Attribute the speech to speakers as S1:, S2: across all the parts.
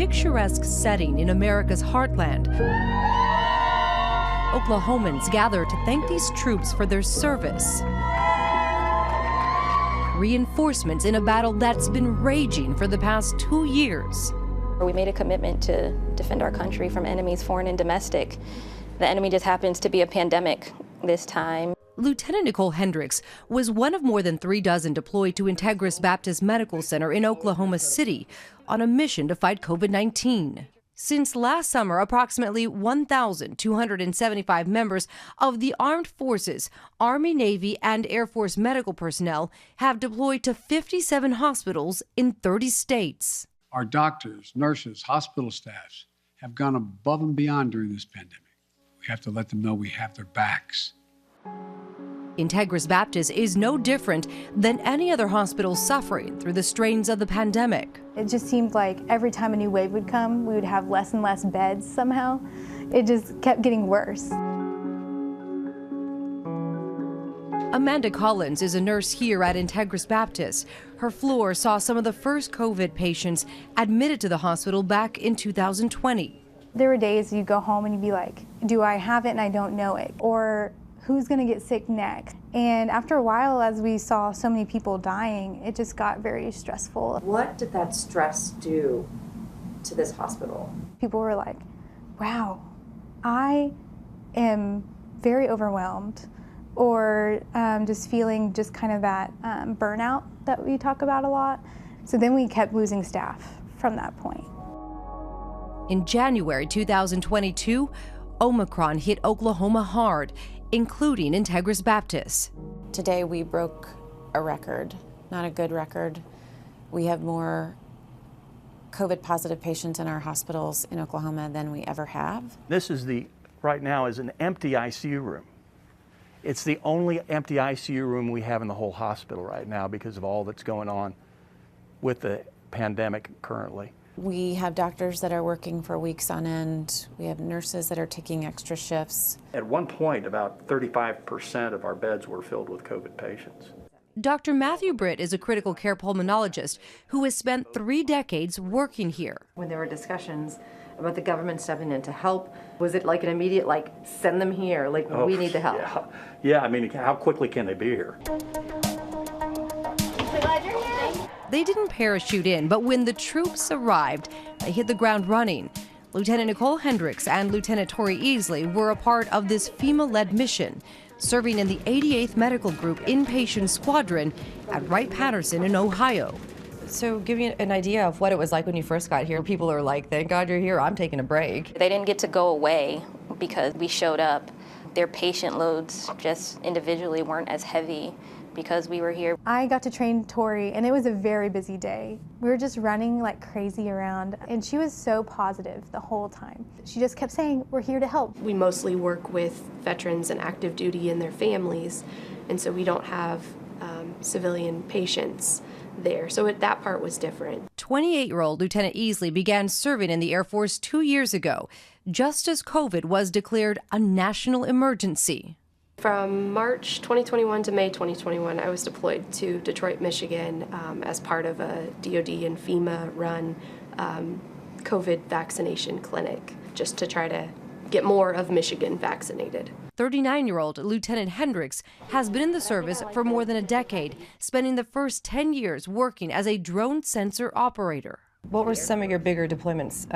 S1: picturesque setting in America's heartland, Oklahomans gather to thank these troops for their service. Reinforcements in a battle that's been raging for the past 2 years.
S2: We made a commitment to defend our country from enemies, foreign and domestic. The enemy just happens to be a pandemic this time.
S1: Lieutenant Nicole Hendricks was one of more than 36 deployed to Integris Baptist Medical Center in Oklahoma City on a mission to fight COVID-19. Since last summer, approximately 1,275 members of the armed forces, Army, Navy, and Air Force medical personnel have deployed to 57 hospitals in 30 states.
S3: Our doctors, nurses, hospital staffs have gone above and beyond during this pandemic. We have to let them know we have their backs.
S1: Integris Baptist is no different than any other hospital suffering through the strains of the pandemic.
S4: It just seemed like every time a new wave would come, we would have less and less beds somehow. It just kept getting worse.
S1: Amanda Collins is a nurse here at Integris Baptist. Her floor saw some of the first COVID patients admitted to the hospital back in 2020.
S4: There were days you'd go home and you'd be like, do I have it and I don't know it? Or who's gonna get sick next? And after a while, as we saw so many people dying, it just got very stressful.
S5: What did that stress do to this hospital?
S4: People were like, wow, I am very overwhelmed, or just feeling just kind of that burnout that we talk about a lot. So then we kept losing staff from that point.
S1: In January 2022, Omicron hit Oklahoma hard, including Integris Baptist.
S6: Today we broke a record, not a good record. We have more COVID positive patients in our hospitals in Oklahoma than we ever have.
S7: This is right now is an empty ICU room. It's the only empty ICU room we have in the whole hospital right now because of all that's going on with the pandemic currently.
S6: We have doctors that are working for weeks on end. We have nurses that are taking extra shifts.
S7: At one point, about 35% of our beds were filled with COVID patients.
S1: Dr. Matthew Britt is a critical care pulmonologist who has spent 3 decades working here.
S5: When there were discussions about the government stepping in to help, was it like an immediate, send them here, we need the help?
S7: Yeah, I mean, how quickly can they be here?
S1: They didn't parachute in, but when the troops arrived, they hit the ground running. Lieutenant Nicole Hendricks and Lieutenant Tori Easley were a part of this FEMA-led mission, serving in the 88th Medical Group Inpatient Squadron at Wright-Patterson in Ohio.
S5: So give me an idea of what it was like when you first got here. People are like, thank God you're here, I'm taking a break.
S2: They didn't get to go away because we showed up. Their patient loads just individually weren't as heavy because we were here.
S4: I got to train Tori, and it was a very busy day. We were just running like crazy around, and she was so positive the whole time. She just kept saying, we're here to help.
S8: We mostly work with veterans and active duty and their families, and so we don't have civilian patients there. So that part was different.
S1: 28-year-old Lieutenant Easley began serving in the Air Force 2 years ago, just as COVID was declared a national emergency.
S8: From March 2021 to May 2021, I was deployed to Detroit, Michigan as part of a DoD and FEMA-run COVID vaccination clinic, just to try to get more of Michigan vaccinated.
S1: 39-year-old Lieutenant Hendricks has been in the service for more than a decade, spending the first 10 years working as a drone sensor operator.
S5: What were some of your bigger deployments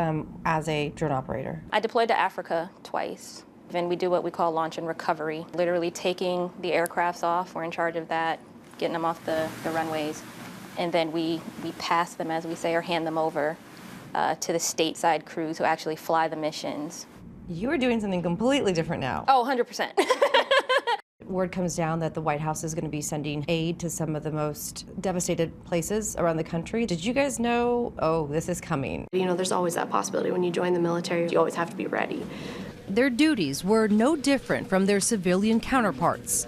S5: as a drone operator?
S2: I deployed to Africa twice. And we do what we call launch and recovery, literally taking the aircrafts off. We're in charge of that, getting them off the runways. And then we pass them, as we say, or hand them over to the stateside crews who actually fly the missions.
S5: You are doing something completely different now.
S2: Oh, 100%.
S5: Word comes down that the White House is going to be sending aid to some of the most devastated places around the country. Did you guys know, oh, this is coming?
S8: You know, there's always that possibility when you join the military. You always have to be ready.
S1: Their duties were no different from their civilian counterparts.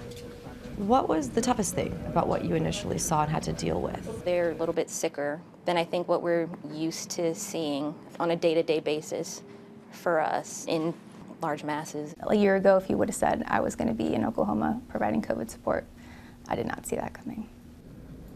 S5: What was the toughest thing about what you initially saw and had to deal with?
S2: They're a little bit sicker than I think what we're used to seeing on a day-to-day basis for us in large masses.
S4: A year ago, if you would have said I was going to be in Oklahoma providing COVID support, I did not see that coming.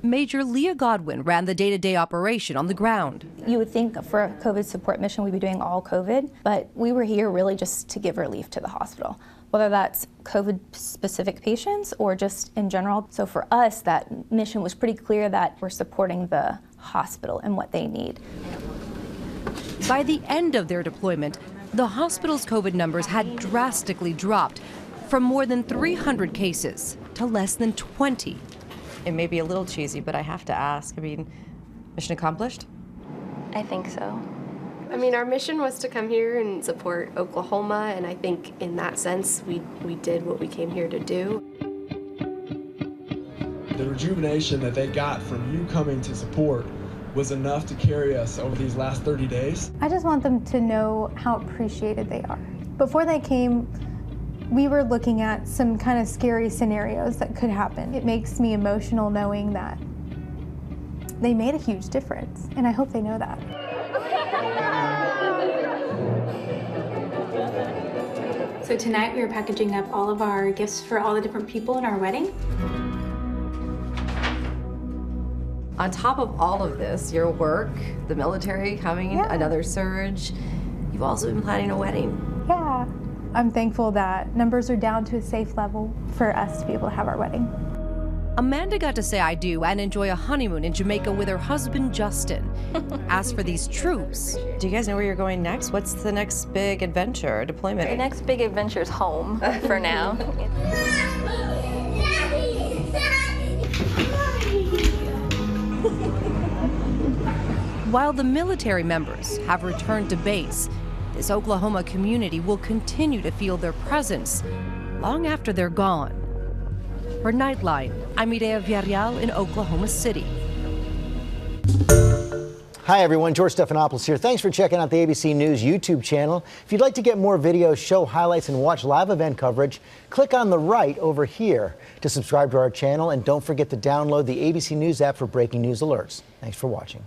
S1: Major Leah Godwin ran the day-to-day operation on the ground.
S9: You would think for a COVID support mission we'd be doing all COVID, but we were here really just to give relief to the hospital, whether that's COVID-specific patients or just in general. So for us, that mission was pretty clear that we're supporting the hospital and what they need.
S1: By the end of their deployment, the hospital's COVID numbers had drastically dropped from more than 300 cases to less than 20.
S5: It may be a little cheesy, but I have to ask, I mean, mission accomplished?
S2: I think so.
S8: I mean, our mission was to come here and support Oklahoma, and I think in that sense, we did what we came here to do.
S10: The rejuvenation that they got from you coming to support was enough to carry us over these last 30 days.
S4: I just want them to know how appreciated they are. Before they came, we were looking at some kind of scary scenarios that could happen. It makes me emotional knowing that they made a huge difference, and I hope they know that.
S11: So tonight we are packaging up all of our gifts for all the different people in our wedding.
S5: On top of all of this, your work, the military coming, another surge, you've also been planning a wedding.
S4: Yeah. I'm thankful that numbers are down to a safe level for us to be able to have our wedding.
S1: Amanda got to say I do and enjoy a honeymoon in Jamaica with her husband, Justin. As for these troops,
S5: do you guys know where you're going next? What's the next big adventure, deployment?
S2: The next big adventure is home for now.
S1: While the military members have returned to base, this Oklahoma community will continue to feel their presence long after they're gone. For Nightline, I'm Mireya Villarreal in Oklahoma City.
S12: Hi everyone, George Stephanopoulos here. Thanks for checking out the ABC News YouTube channel. If you'd like to get more videos, show highlights, and watch live event coverage, click on the right over here to subscribe to our channel, and don't forget to download the ABC News app for breaking news alerts. Thanks for watching.